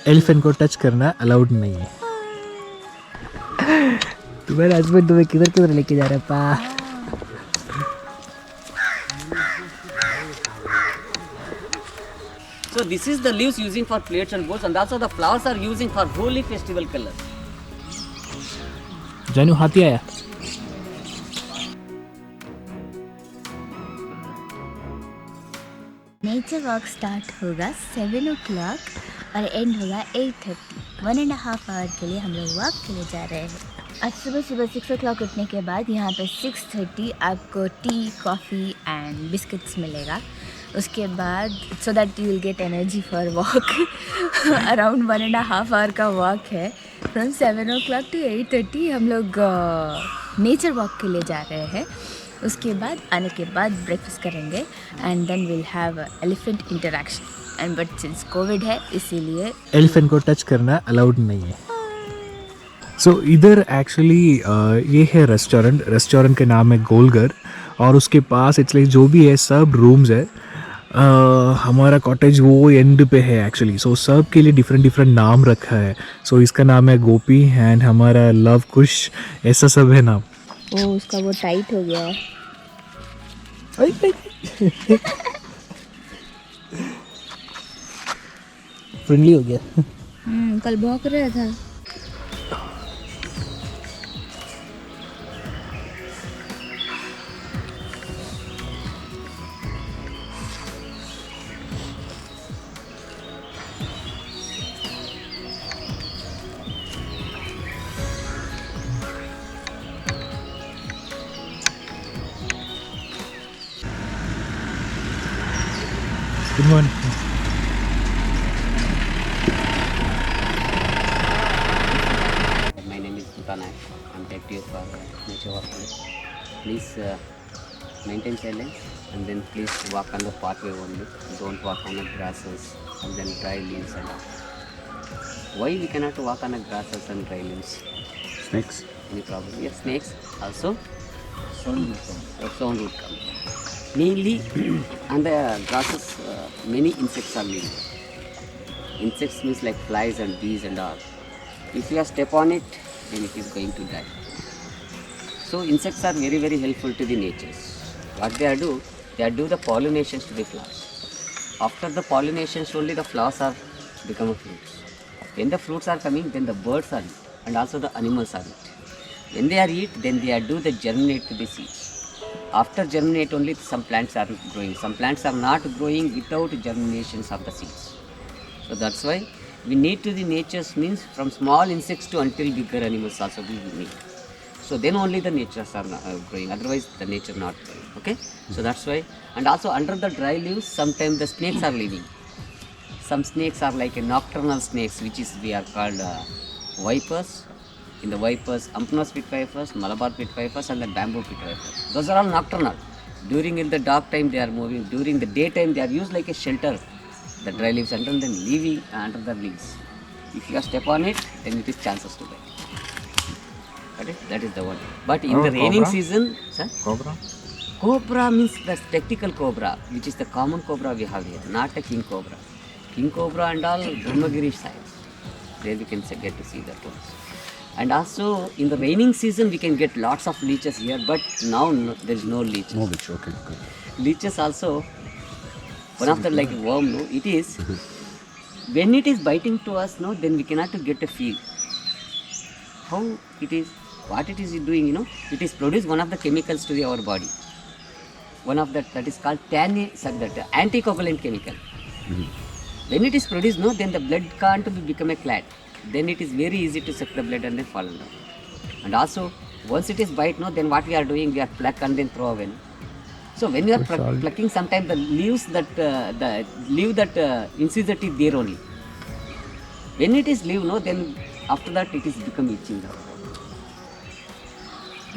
Elephant को touch करना allowed नहीं है। तुम्हारे हस्बैंड तुम्हें किधर किधर लेके जा रहे हैं पा? So this is the leaves using for plates and bowls, and also the flowers are using for holy festival colors. जानू हाथी आया। नेचर वॉक स्टार्ट होगा 7 o'clock और एंड होगा 8:30। 1.5 hour के लिए हम लोग वॉक के लिए जा रहे हैं। आज सुबह 6 o'clock उठने के बाद यहाँ पे 6:30 आपको टी, कॉफ़ी एंड बिस्किट्स मिलेगा। उसके बाद so that you will get energy for walk. Around 1.5 hour का वॉक है। फ्रॉम 7 o'clock to 8:30 हम लोग नेचर वॉक के लिए जा रहे हैं। उसके बाद आने के बाद ब्रेकफास्ट करेंगे and then will have elephant interaction and but since Covid है इसीलिए एलिफेंट को टच करना अलाउड नहीं है। सो इधर एक्चुअली ये है रेस्टोरेंट के नाम है गोलगर, और उसके पास इसलिए जो भी है सब रूम्स है। हमारा कॉटेज वो एंड पे है एक्चुअली। सो सब के लिए डिफरेंट नाम रखा है। सो इसका नाम है गोपी एंड हमारा लव कुश, ऐसा सब है नाम। ओ उसका वो टाइट हो गया है। फ्रेंडली हो गया। कल भौंक रहा था। Good morning. My name is Sultana. I'm deputy for nature walk. Please maintain silence and then please walk on the pathway only. Don't walk on the grasses and then dry leaves and all. Why we cannot walk on the grasses and dry leaves? Snakes. Any problem? Yes, snakes also. Sound would come. Mainly on the grasses, many insects are living. Insects means like flies and bees and all. If you step on it, then it is going to die. So insects are very helpful to the natures. What they do the pollinations to the flowers. After the pollinations only the flowers are become a fruits. When the fruits are coming, then the birds are eat and also the animals are eat. When they are eat, then they are do the germinate to the seeds. After germinate only some plants are growing. Some plants are not growing without germinations of the seeds. So that's why we need to the natures means from small insects to until bigger animals also we need. So then only the natures are growing. Otherwise the nature not growing. Okay. So that's why. And also under the dry leaves sometimes the snakes are living. Some snakes are like a nocturnal snakes, which is we are called vipers. In the vipers, Ampnos pit vipers, Malabar pit vipers and the bamboo pit vipers. Those are all nocturnal. During in the dark time they are moving. During the daytime they are used like a shelter. The dry leaves under and then leaving under the leaves. If you step on it, then it is chances to die. Got it? That is the one. But in the raining season, sir? Cobra? Cobra means the spectacle cobra, which is the common cobra we have here, not a king cobra. King cobra and all Brahmagiri size. There we can get to see that one. And also in the raining season we can get lots of leeches here, but now there is no leeches. No leech, okay. Good. Leeches also, one of the like worm, no, it is, when it is biting to us, no, then we cannot get a feel. How it is, what it is doing, you know, it is produce one of the chemicals to our body. One of that is called anticoagulant chemical. When it is produced, no, then the blood can't become a clot. Then it is very easy to suck the blood and then fall down. And also, once it is bite, no, then what we are doing, we are pluck and then throw away. So when you are plucking, sometimes the leaves that the leaf that incisor teeth there only. When it is leaf, no, then after that it is become itching.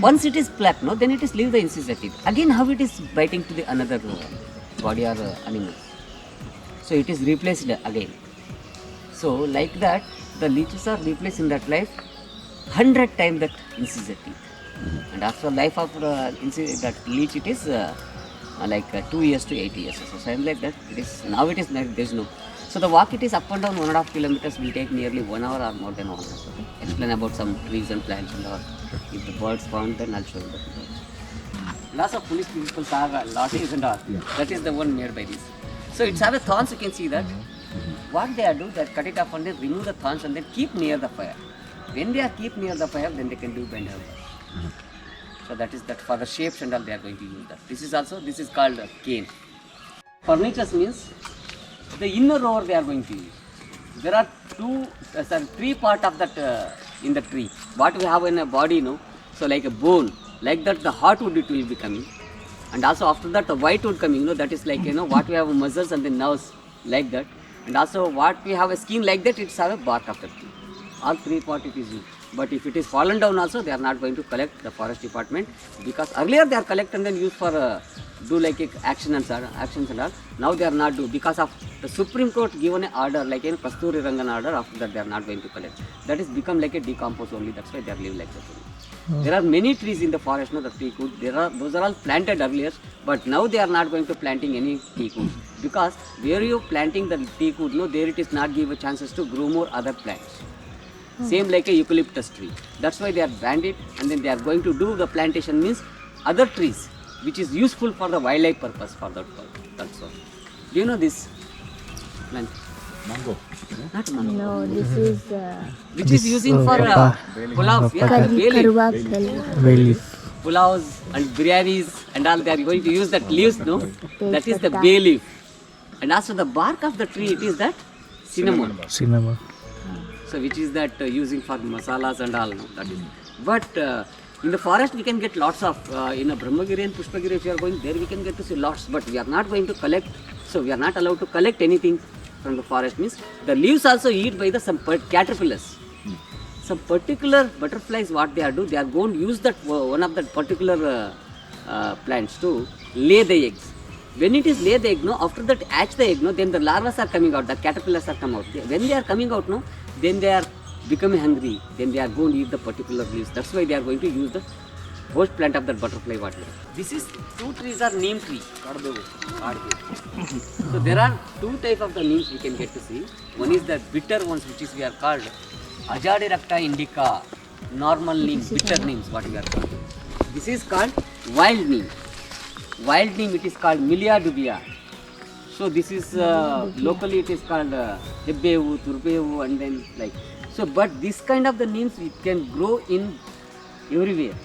Once it is plucked, no, then it is leave the incisor teeth. Again, how it is biting to the another body or animal. So it is replaced again. So like that, the leeches are replaced in that life 100 times that incisor teeth. And after life of that leech, it is like 2 years to 8 years. So same like that. It is now it is like there is no. So the walk it is up and down 1.5 kilometers will take nearly 1 hour or more than 1 hour. Okay? Explain about some trees and plants and all. If the birds found, then I'll show you the birds. Lots of police people are lotties and all. That is the one made by this. So it's have a thorns, you can see that. What they are do, they cut it off and then remove the thorns and then keep near the fire. When they are keep near the fire, then they can do bend over. So that is that for the shapes and all they are going to use that. This is called cane. Furniture means the inner rower they are going to use. There are three part of that in the tree. What we have in a body, so like a bone, like that the hardwood it will be coming. And also after that the white wood coming, that is like, what we have muscles and the nerves like that. And also what we have a skin like that, it's have a bark of the tree. All three part it is used. But if it is fallen down also, they are not going to collect the forest department, because earlier they are collect and then use for do like actions and all. Now they are not do, because of the Supreme Court given an order like Kasturi Rangan order. After that they are not going to collect. That is become like a decompose only. That's why they are live like that only. There are many trees in the forest, the teak wood. Those are all planted earlier, but now they are not going to planting any teak wood, because where you planting the teak wood, there it is not give a chances to grow more other plants. Same like a eucalyptus tree. That's why they are banned it, and then they are going to do the plantation means other trees which is useful for the wildlife purpose for that purpose. That's all. Do you know this plant? Mango. Not mango. No, this is Which is using for pulav. Yeah, Bay leaf. Pulavs and biryanis and all. They are going to use that leaves. No, that is the bay leaf. And also the bark of the tree. It is that cinnamon. Cinema. So which is that using for masalas and all. No? That is. But in the forest we can get lots of, in a Brahmagiri and Pushpagiri, if you are going there we can get to see lots, but we are not going to collect. So we are not allowed to collect anything from the forest. Means the leaves also eat by the some caterpillars. Some particular butterflies, what they are do, they are going to use that one of that particular plants to lay the eggs. When it is lay the egg, after that hatch the egg, then the larvae are coming out, the caterpillars are coming out. When they are coming out, then they are becoming hungry, then they are going to eat the particular leaves. That's why they are going to use the host plant of that butterfly water. This is two trees are neem tree. So there are two type of the neems we can get to see. One is the bitter ones, which is we are called Ajadiracta indica, normal neem, bitter neems what we are called. This is called wild neem. Wild neem it is called Milia dubia. So this is locally it is called Hebbevu, Turbevu, and then like. So but this kind of the neems it can grow in everywhere.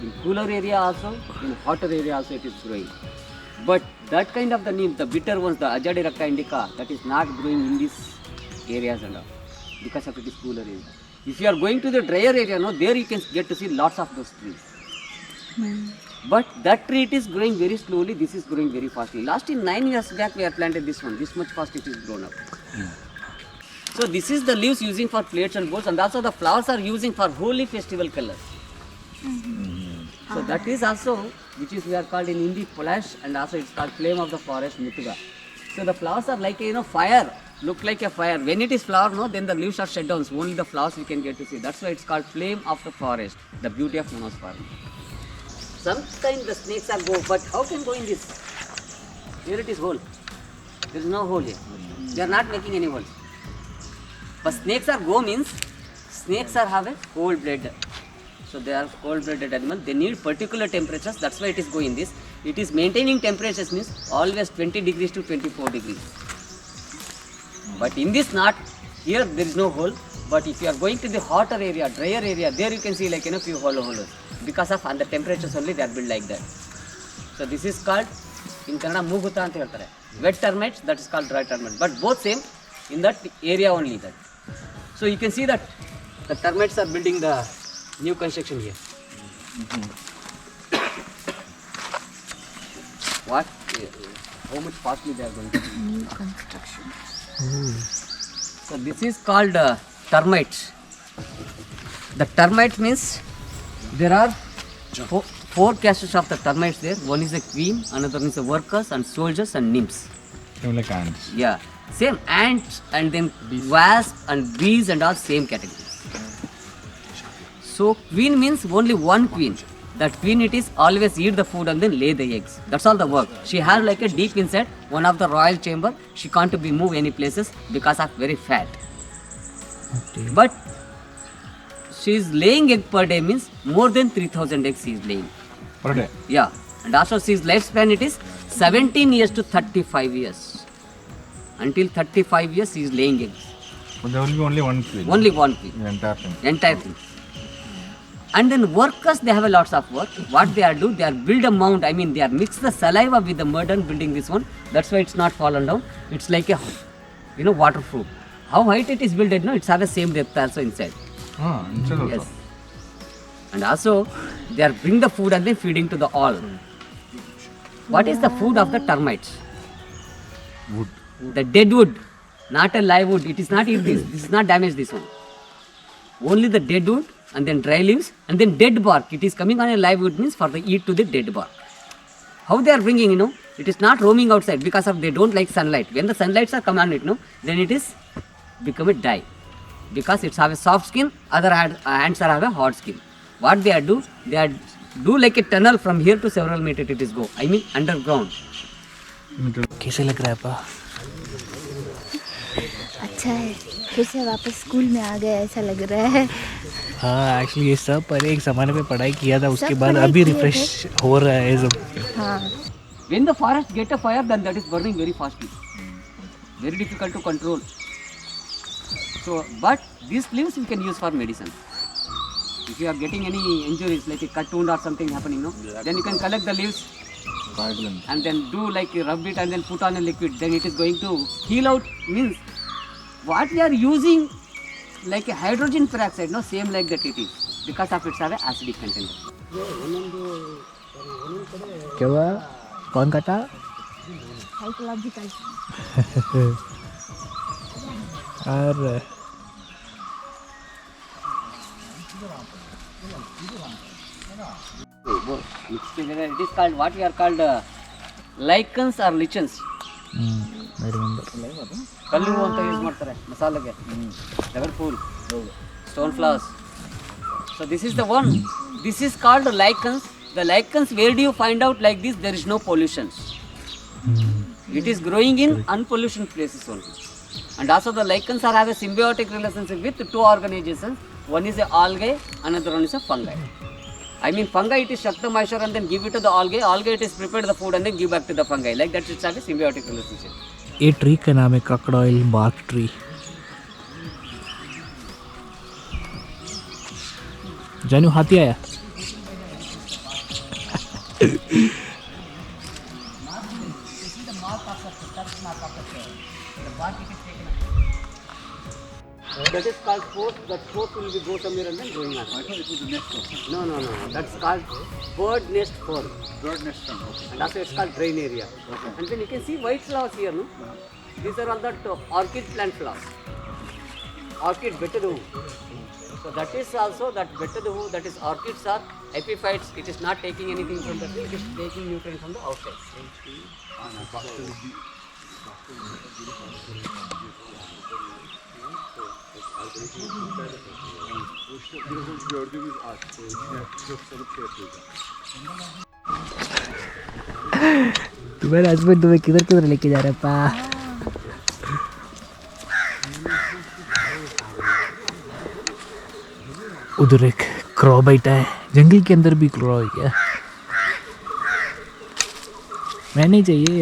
In cooler area also, in hotter area also it is growing. But that kind of the neem, the bitter ones, the Ajadiracta indica, that is not growing in these areas and all, because of it is cooler area. If you are going to the drier area, there you can get to see lots of those trees. But that tree it is growing very slowly, this is growing very fastly. Last in 9 years back we have planted this one, this much fast it is grown up. So this is the leaves using for plates and bowls, and also the flowers are using for holy festival colors. So that is also, which is we are called in Hindi Polash, and also it's called flame of the forest Mutuga. So the flowers are like fire, look like a fire. When it is flower, then the leaves are shut down, so only the flowers we can get to see. That's why it's called flame of the forest, the beauty of Monosphara. Sometimes the snakes are go, but how can go in this? Here it is hole. There is no hole here. They are not making any holes. But snakes are go means snakes are have a cold blood. So they are cold blooded animal. They need particular temperatures. That's why it is going this. It is maintaining temperatures means always 20 degrees to 24 degrees. But in this not, here there is no hole. But if you are going to the hotter area, drier area, there you can see like few holes. Because of the temperatures only they are built like that. So this is called in Kannada Muguta anta heltare. Wet termites, that is called dry termites. But both same in that area only that. So you can see that the termites are building the new construction here. What? How much fastly they are going to do? new construction. So this is called termites. The termites means there are four castes of the termites there. One is the queen, another is the workers and soldiers and nymphs. Like ants. Yeah, same ants and then wasp and bees and all same categories. So queen means only one queen. That queen it is always eat the food and then lay the eggs. That's all the work. She has like a deep inside one of the royal chamber. She can't be move any places because of very fat. Okay. But she is laying egg per day means more than 3,000 eggs she is laying. Per day. Yeah. And also she's lifespan it is 17 years to 35 years. Until 35 years she is laying eggs. But there will be only one queen. Only one queen. The entire thing. Entire thing. And then workers, they have a lots of work. What they are do, they are build a mound. I mean, they are mix the saliva with the mud and building this one. That's why it's not fallen down. It's like a, waterproof. How height it is built, it's have the same depth also inside. Ah, inside also. Yes. And also, they are bring the food and then feeding to the all. What is the food of the termites? Wood. The dead wood, not a live wood. It is not eat this. This is not damage this one. Only the dead wood and then dry leaves and then dead bark. It is coming on a live wood means for the eat to the dead bark. How they are bringing, it is not roaming outside because of they don't like sunlight. When the sunlights are coming on it, then it is become a dye. Because it's have a soft skin, other ants are have a hard skin. What they are do like a tunnel from here to several meters it is go. I mean underground. कैसे लग रहा है पा? अच्छा है, फिर से वापस स्कूल में आ गए ऐसा लग रहा है. हाँ एक्चुअली ये सब पर एक ज़माने में पढ़ाई किया था उसके सब बाद पढ़ाई अभी किए रिफ्रेश हो रहा है सब. हाँ. When the forest get a fire, then that is burning very fastly. Very difficult to control. So, but these leaves you can use for medicine. If you are getting any injuries like a cut wound or something happening, then you can collect the leaves and then do like rub it and then put on a liquid. Then it is going to heal out. Means what we are using like a hydrogen peroxide, same like that it is because of its have a acidic content. क्या हुआ? कौन काटा? Psychological. और Mixed together, it is called what we are called lichens or lichens. I remember. ಕಲ್ಲು ಅಂತ use ಮಾಡ್ತಾರೆ ಮಸಾಲೆಗೆ. Level full. Stone flowers. So this is the one. This is called lichens. The lichens, where do you find out like this? There is no pollution. It is growing in unpolluted places only. And also the lichens are have a symbiotic relationship with two organizations. One is a algae, another one is a fungi. I mean fungi it is suck the moisture and then give it to the algae. Algae it is prepare the food and then give back to the fungi. Like that it's have a symbiotic relationship. ये tree का नाम है crocodile bark tree. जानू हाथी आया. That is called sport. That sport will be go somewhere and then going on. I thought it was the nest fern. No. That's called bird nest fern. Bird nest fern. Okay. And also it's called drain area. Okay. And then you can see white flowers here, no? These are all that orchid plant flowers. Orchid betadu. So that is also that betadu, that is orchids are epiphytes. It is not taking anything from the tree. It is taking nutrients from the outside. Gördüğümüz ağaç. Gösterip şey yapıyoruz. तुम्हारे husband तुम्हें किधर किधर लेके जा रहा है पा? उधर एक क्रॉ बैठा है. जंगल के अंदर भी क्रॉ है क्या? मैं नहीं चाहिए.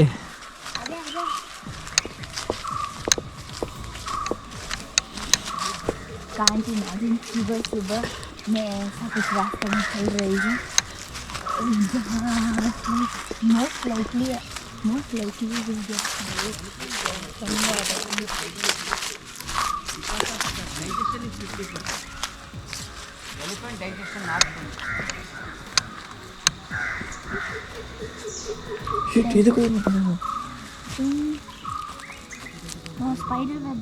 कांच इमेजिन सुबह सुबह मैं ऐसा कुछ रास्ते में चल रही हूँ जहाँ most likely will get Elephant digestion not good. Shit, ये देखो ये स्पाइडर वेब